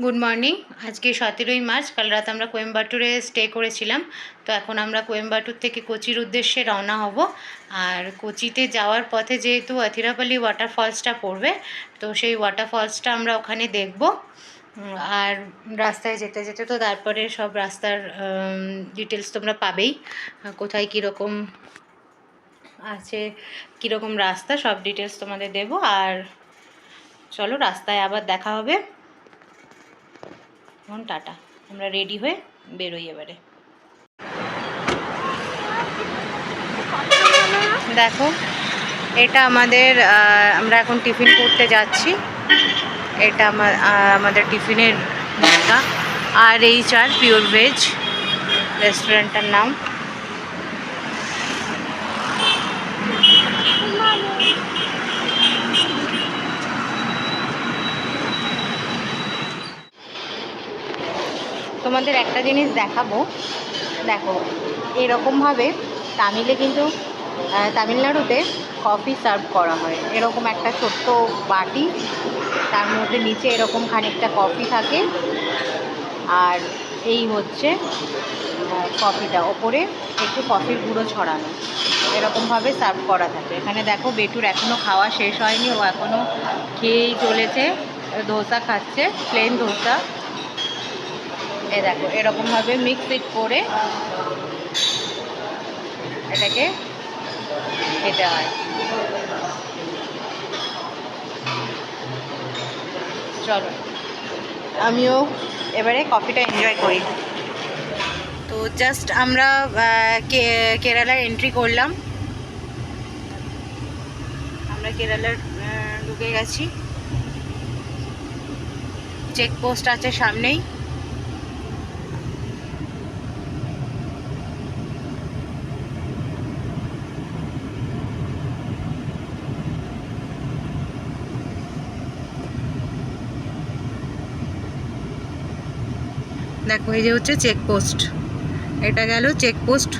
Good morning. আজকে 17ই March. কাল রাত আমরা কোয়েম্বাটুরে স্টে করেছিলাম। তো এখন আমরা কোয়েম্বাটুর থেকে কোচির উদ্দেশ্যে রওনা হব। আর কোচিতে যাওয়ার পথে যেহেতু আথিরাপালি ওয়াটারফলসটা পড়বে, তো সেই ওয়াটারফলসটা আমরা ওখানে দেখব। আর রাস্তায় যেতে যেতে তো তারপরে সব রাস্তার ডিটেলস তোমরা পাবেই, কোথায় কীরকম আছে, কীরকম রাস্তা, সব ডিটেলস তোমাদের দেবো। আর চলো, রাস্তায় আবার দেখা হবে। এখন টাটা, আমরা রেডি হয়ে বেরোই এবারে। দেখো, এটা আমাদের আমরা এখন টিফিন করতে যাচ্ছি। এটা আমাদের টিফিনের জায়গা, আর পিওর ভেজ রেস্টুরেন্টটার নাম। তোমাদের একটা জিনিস দেখাবো, দেখো এরকমভাবে তামিলনাড়ুতে কফি সার্ভ করা হয়। এরকম একটা ছোট্ট বাটি, তার মধ্যে নিচে এরকম খানিকটা কফি থাকে, আর এই হচ্ছে কফিটা, ওপরে একটু কফির গুঁড়ো ছড়ানো, এরকমভাবে সার্ভ করা থাকে। এখানে দেখো, বেটুর এখনও খাওয়া শেষ হয়নি, ও এখনও খেয়েই চলেছে, ধোসা খাচ্ছে, প্লেন ধোসা। এ দেখো, এরকমভাবে মিক্স ইট করে এটাকে খেতে হয়। চলো, আমিও এবারে কফিটা এনজয় করি। তো জাস্ট আমরা কেরালায় এন্ট্রি করলাম, আমরা কেরালার ঢুকে গেছি। চেকপোস্ট আছে সামনেই। দেখো, এই যে হচ্ছে চেকপোস্ট, এটা গেল চেকপোস্ট।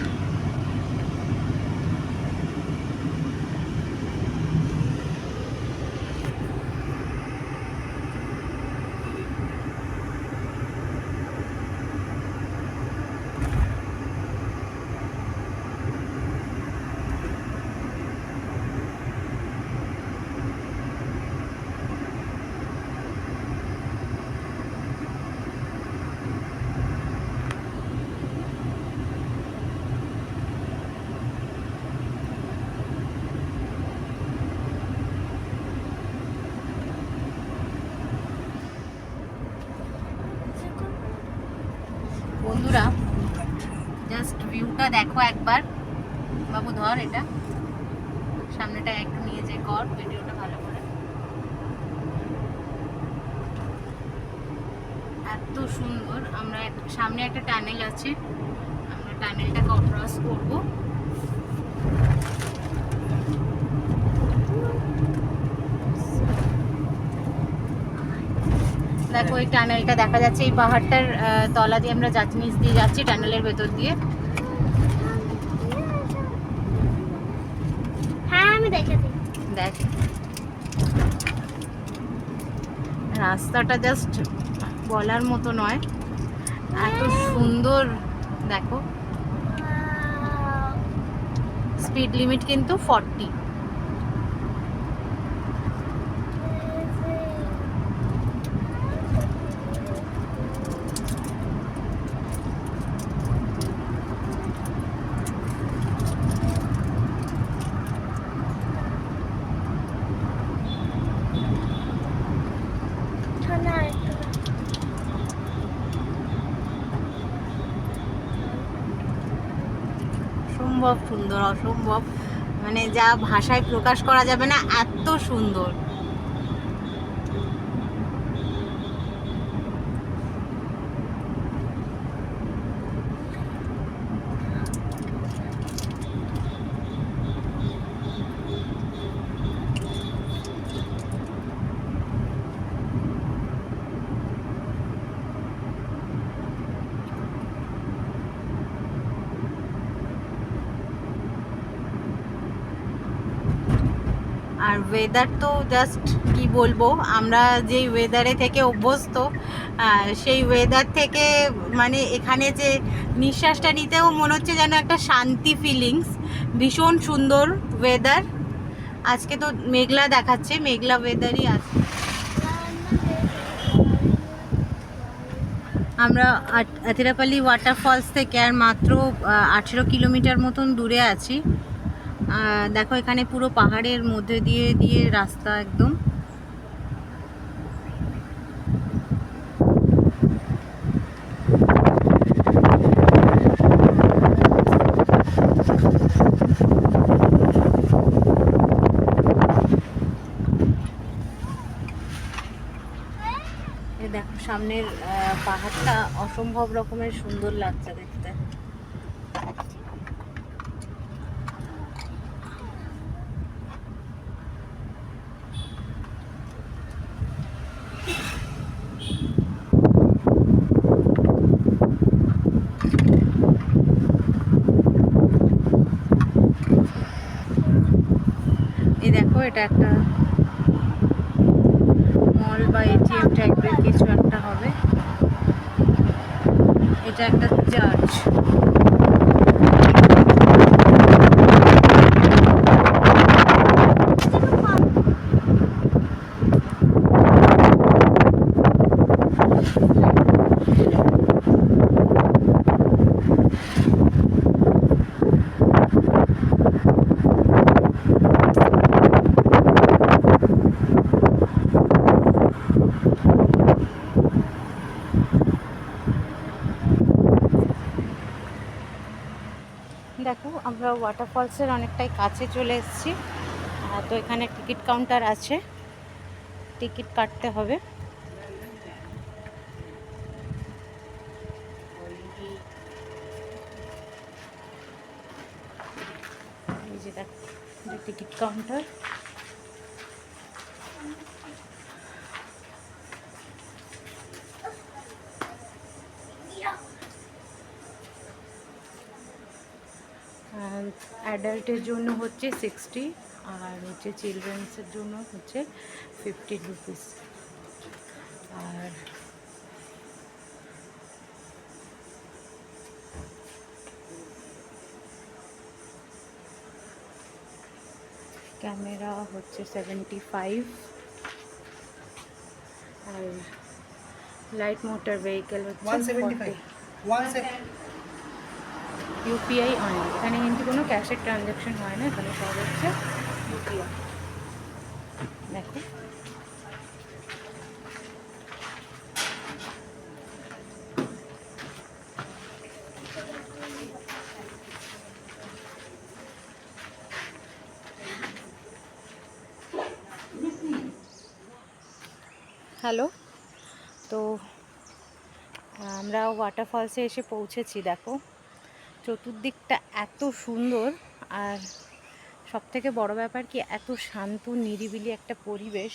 বন্ধুরা, জাস্ট ভিউটা দেখো একবার। বাবু ধর, এটা সামনেটা একটু নিয়ে যে কর ভিডিওটা ভালো করে। এত সুন্দর। আমরা সামনে একটা টানেল আছে, আমরা টানেলটা ক্রস করব। দেখো, এই টানেলটা দেখা যাচ্ছে, এই পাহাড়টার তলা দিয়ে আমরা নিচ দিয়ে যাচ্ছি, টানেলের ভেতর দিয়ে। হ্যাঁ, আমি দেখ, রাস্তাটা জাস্ট বলার মতো নয়, এত সুন্দর। দেখো, স্পিড লিমিট কিন্তু 40। অসম্ভব সুন্দর, অসম্ভব, মানে যা ভাষায় প্রকাশ করা যাবে না, এত সুন্দর। আর ওয়েদার তো জাস্ট কি বলবো, আমরা যেই ওয়েদারে থেকে অভ্যস্ত, সেই ওয়েদার থেকে মানে এখানে যে নিঃশ্বাসটা নিতেও মনে হচ্ছে যেন একটা শান্তি ফিলিংস। ভীষণ সুন্দর ওয়েদার। আজকে তো মেঘলা দেখাচ্ছে, মেঘলা ওয়েদারই আছে। আমরা আতিরাপালি ওয়াটারফলস থেকে আর মাত্র 18 কিলোমিটার মতন দূরে আছি। দেখো এখানে পুরো পাহাড়ের মধ্যে দিয়ে দিয়ে রাস্তা একদম। দেখো সামনের পাহাড়টা অসম্ভব রকমের সুন্দর লাগছে দেখতে। এই দেখো এটা একটা মল বা এটিএম টাইপের কিছু একটা হবে। এটা একটা চার্চ। দেখো আমরা ওয়াটারফলসের অনেকটাই কাছে চলে এসেছি। তো এখানে টিকিট কাউন্টার আছে, টিকিট কাটতে হবে। এই যে দেখো টিকিট কাউন্টার। অ্যাডাল্টের জন্য হচ্ছে 60, আর হচ্ছে চিলড্রেন্সের জন্য হচ্ছে 15 রুপিস। আর ক্যামেরা হচ্ছে 75, আর লাইট মোটর ভেহিকেল হচ্ছে 175। UPI only. এখানে কিন্তু কোনো ক্যাশের ট্রানজ্যাকশন হয় না, এখানে সব হচ্ছে ইউপিআই। দেখো হ্যালো, তো আমরা ওয়াটারফলসে এসে পৌঁছেছি। দেখো চতুর্দিকটা এত সুন্দর, আর সবথেকে বড় ব্যাপার কি এত শান্ত নিরিবিলি একটা পরিবেশ,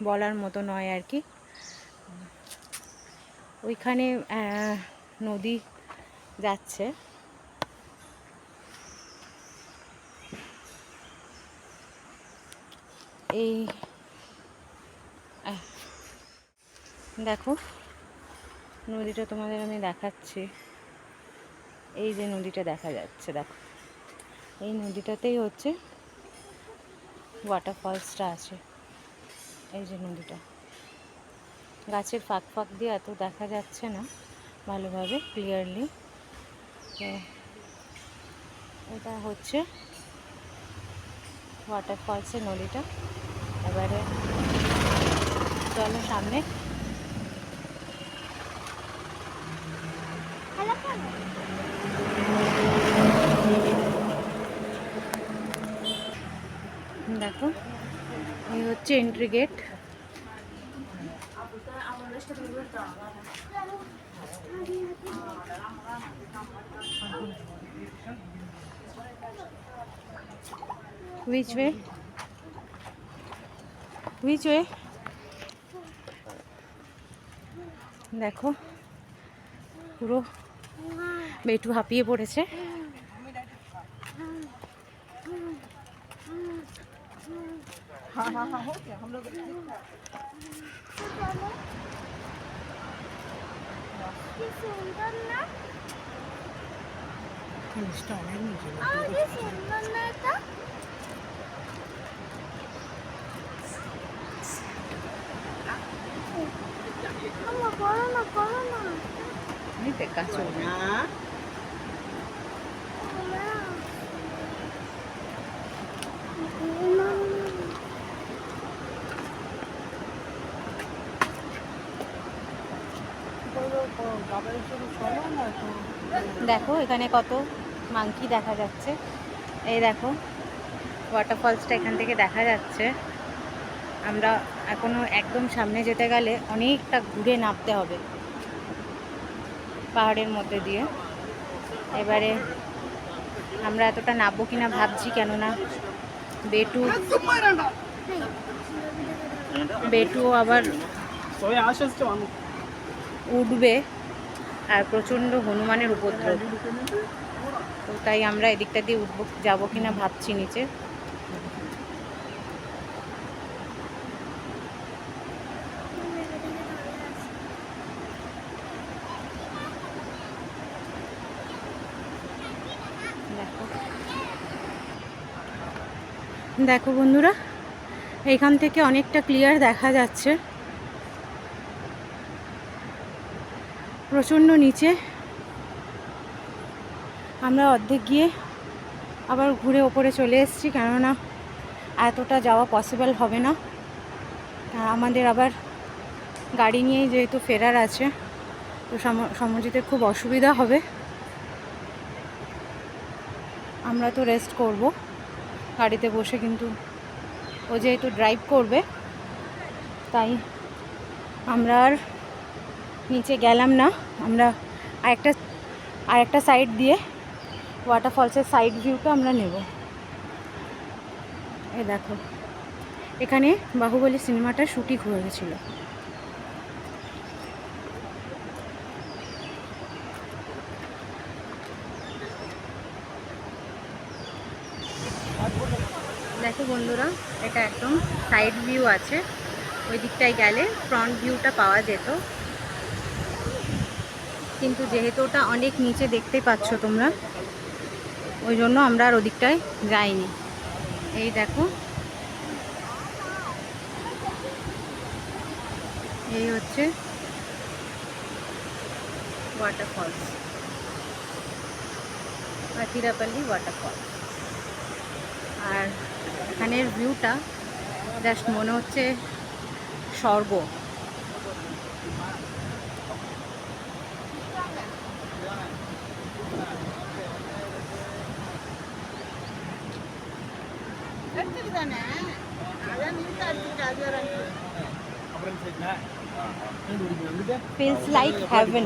বলার মতো নয় আর কি। ওইখানে নদী যাচ্ছে। এই দেখো নদীটা তোমাদের আমি দেখাচ্ছি। এই যে নদীটা দেখা যাচ্ছে, দেখো এই নদীটাতেই হচ্ছে ওয়াটারফলসটা আছে। এই যে নদীটা, গাছের ফাঁক ফাঁক দিয়ে এত দেখা যাচ্ছে না ভালোভাবে ক্লিয়ারলি। তো এটা হচ্ছে ওয়াটারফলসের নদীটা। এবারে চলো সামনে। দেখো এই হচ্ছে entry gate. Which way? Which way? দেখো পুরো বেটু হাঁপিয়ে পড়েছে। हाँ हाँ हाँ हो गया हम लोग সুন্দর না জিনিসটা অনেক নিচে সুন্দর না এটা করো না এই দেখা চলবে দেখো এখানে কত মাংকি দেখা যাচ্ছে। এই দেখো ওয়াটারফলসটা এখান থেকে দেখা যাচ্ছে। আমরা এখনো একদম সামনে যেতে গেলে অনেকটা ঘুরে নামতে হবে পাহাড়ের মধ্যে দিয়ে। এবারে আমরা এতটা নামবো কিনা ভাবছি, কেননা বেটু আবার উঠবে আর প্রচণ্ড হনুমানের উপদ্রব, তো তাই আমরা এদিকটা দিয়ে উঠবো যাবো কিনা ভাবছি নিচে। দেখো বন্ধুরা, এখান থেকে অনেকটা ক্লিয়ার দেখা যাচ্ছে। প্রচণ্ড নিচে, আমরা অর্ধেক গিয়ে আবার ঘুরে ওপরে চলে এসেছি, কেননা এতটা যাওয়া পসিবল হবে না। আমাদের আবার গাড়ি নিয়েই যেহেতু ফেরার আছে, তো সমজিতের খুব অসুবিধা হবে। আমরা তো রেস্ট করব গাড়িতে বসে, কিন্তু ও যেহেতু ড্রাইভ করবে তাই আমরা আর নিচে গেলাম না। আমরা আরেকটা সাইড দিয়ে ওয়াটারফলসের সাইড ভিউটা আমরা নেব। এই দেখো এখানে বাহুবলী সিনেমাটা শুটিং হয়েছিল। দেখো বন্ধুরা, এটা একদম সাইড ভিউ আছে। ওই দিকটায় গেলে ফ্রন্ট ভিউটা পাওয়া যেত, কিন্তু যেহেতু ওটা অনেক নিচে দেখতে পাচ্ছ তোমরা, ওই জন্য আমরা আর ওদিকটায় যাইনি। এই দেখো এই হচ্ছে ওয়াটারফলস, আতিরাপল্লী ওয়াটারফলস। আর এখানের ভিউটা জাস্ট মনে হচ্ছে স্বর্গ। Feels like heaven.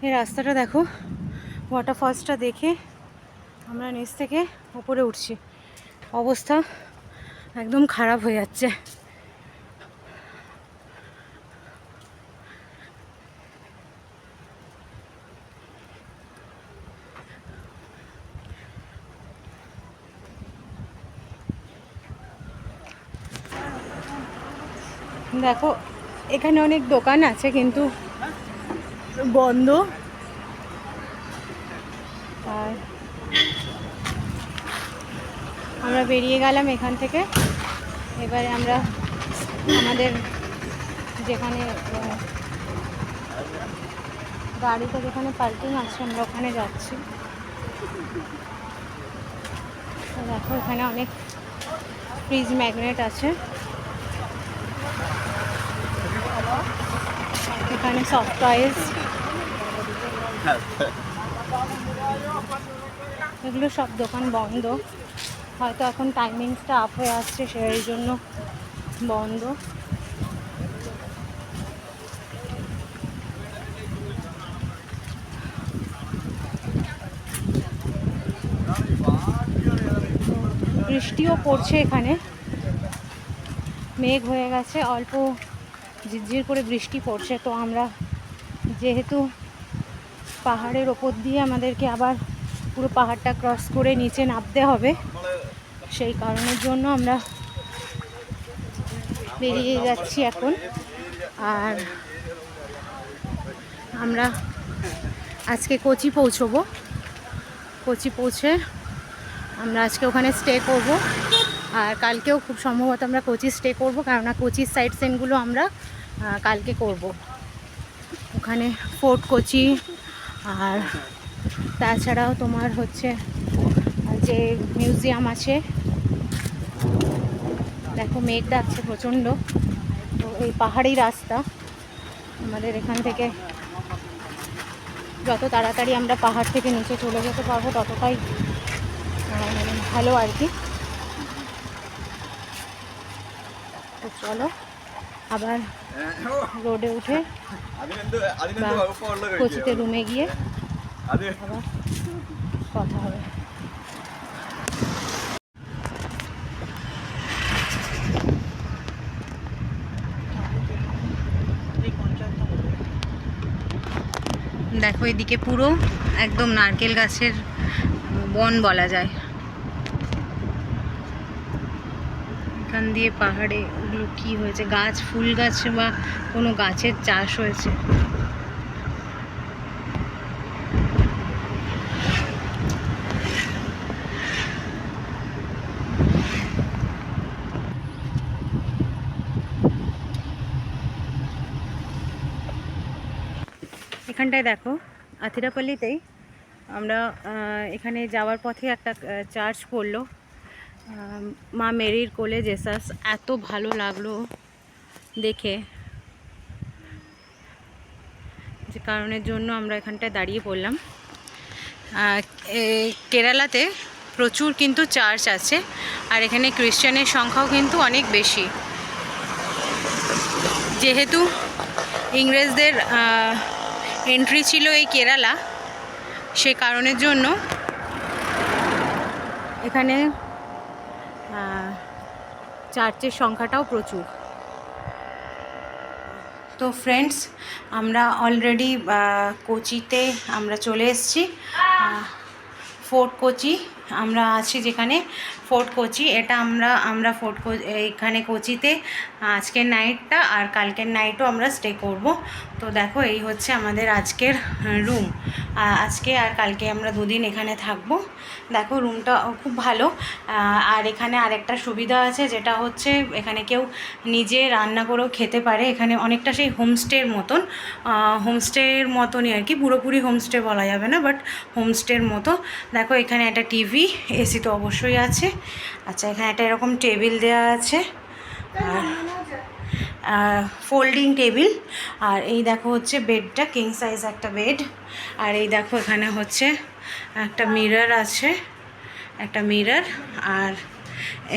এই রাস্তাটা দেখো, ওয়াটারফলসটা দেখে আমরা নিচ থেকে উপরে উঠছি, অবস্থা একদম খারাপ হয়ে যাচ্ছে। দেখো এখানে অনেক দোকান আছে, কিন্তু বন্ধ। আর আমরা বেরিয়ে গেলাম এখান থেকে। এবারে আমরা আমাদের যেখানে গাড়িটা যেখানে পার্কিং আছে আমরা ওখানে যাচ্ছি। দেখো এখানে অনেক ফ্রিজ ম্যাগনেট আছে, এখানে সফট টয়েস, এগুলো সব দোকান বন্ধ। হয়তো এখন টাইমিংসটা আপ হয়ে আসছে সেই জন্য বন্ধ। বৃষ্টিও পড়ছে, এখানে মেঘ হয়ে গেছে, অল্প ঝিরঝির করে বৃষ্টি পড়ছে। তো আমরা যেহেতু পাহাড়ের ওপর দিয়ে আমাদেরকে আবার পুরো পাহাড়টা ক্রস করে নিচে নামতে হবে, সেই কারণের জন্য আমরা বেরিয়ে যাচ্ছি এখন। আর আমরা আজকে কোচি পৌঁছবো। কোচি পৌঁছে আমরা আজকে ওখানে স্টে করব। আর কালকেও খুব সম্ভবত আমরা কোচি স্টে করব, কেননা কোচির সাইড সিনগুলো আমরা কালকে করব। ওখানে ফোর্ট কোচি আর তাছাড়াও তোমার হচ্ছে যে মিউজিয়াম আছে। দেখো মেঘ ডাকছে প্রচণ্ড। তো এই পাহাড়ি রাস্তা, আমাদের এখান থেকে যত তাড়াতাড়ি আমরা পাহাড় থেকে নিচে চলে যেতে পারবো ততটাই মানে ভালো আর কি। তো চলো আবার রোডে উঠে বা কোচিতে রুমে গিয়ে আবার কথা হবে। দেখো এদিকে পুরো একদম নারকেল গাছের বন বলা যায়। এখান দিয়ে পাহাড়ে ওগুলো কী হয়েছে, গাছ, ফুল গাছ বা কোনো গাছের চাষ হয়েছে। এখানটায় দেখো আথিরাপল্লিতেই আমরা এখানে যাওয়ার পথে একটা চার্চ পড়লো, মা মেরির কোলে জেসাস। এত ভালো লাগলো দেখে, যে কারণের জন্য আমরা এখানটায় দাঁড়িয়ে পড়লাম। কেরালাতে প্রচুর কিন্তু চার্চ আছে, আর এখানে খ্রিশ্চানের সংখ্যাও কিন্তু অনেক বেশি। যেহেতু ইংরেজদের এন্ট্রি ছিল এই কেরালা, সে কারণের জন্য এখানে চার্চের সংখ্যাটাও প্রচুর। তো ফ্রেন্ডস, আমরা অলরেডি কোচিতে আমরা চলে এসেছি। ফোর্ট কোচি আমরা আছি যেখানে, ফোর্ট কোচি। এটা আমরা এখানে কোচিতে আজকের নাইটটা আর কালকের নাইটও আমরা স্টে করব। তো দেখো এই হচ্ছে আমাদের আজকের রুম। আজকে আর কালকে আমরা দুদিন এখানে থাকবো। দেখো রুমটা খুব ভালো। আর এখানে আরেকটা সুবিধা আছে, যেটা হচ্ছে এখানে কেউ নিজে রান্না করেও খেতে পারে। এখানে অনেকটা সেই হোমস্টের মতনই আর কি, পুরোপুরি হোমস্টে বলা যাবে না, বাট হোমস্টের মতো। দেখো এখানে একটা টিভি, এসি তো অবশ্যই আছে। আচ্ছা, এখানে একটা এরকম টেবিল দেওয়া আছে, আর ফোল্ডিং টেবিল। আর এই দেখো হচ্ছে বেডটা, কিং সাইজ একটা বেড। আর এই দেখো এখানে হচ্ছে একটা মিরর আছে, একটা মিরর। আর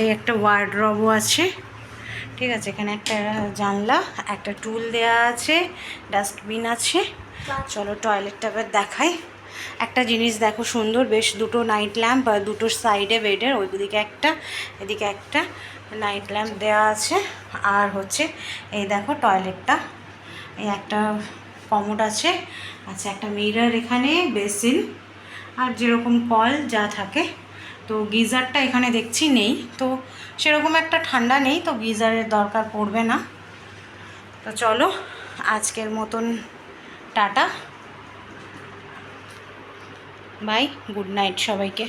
এই একটা ওয়ার্ডরোবও আছে। ঠিক আছে, এখানে একটা জানলা, একটা টুল দেওয়া আছে, ডাস্টবিন আছে। চলো টয়লেটটা এবার দেখাই। একটা জিনিস দেখো সুন্দর, বেশ দুটো নাইট ল্যাম্প আর দুটো সাইডে বেডের, ওইদিকে একটা এদিকে একটা নাইট ল্যাম্প দেওয়া আছে। আর হচ্ছে এই দেখো টয়লেটটা, এই একটা কমোড আছে। আচ্ছা, একটা মিরর এখানে, বেসিন, আর যেরকম কল যা থাকে। তো গিজারটা এখানে দেখছি নেই, তো সেরকম একটা ঠান্ডা নেই, তো গিজারের দরকার পড়বে না। তো চলো আজকের মতন টাটা। বাই, গুড নাইট সবাইকে।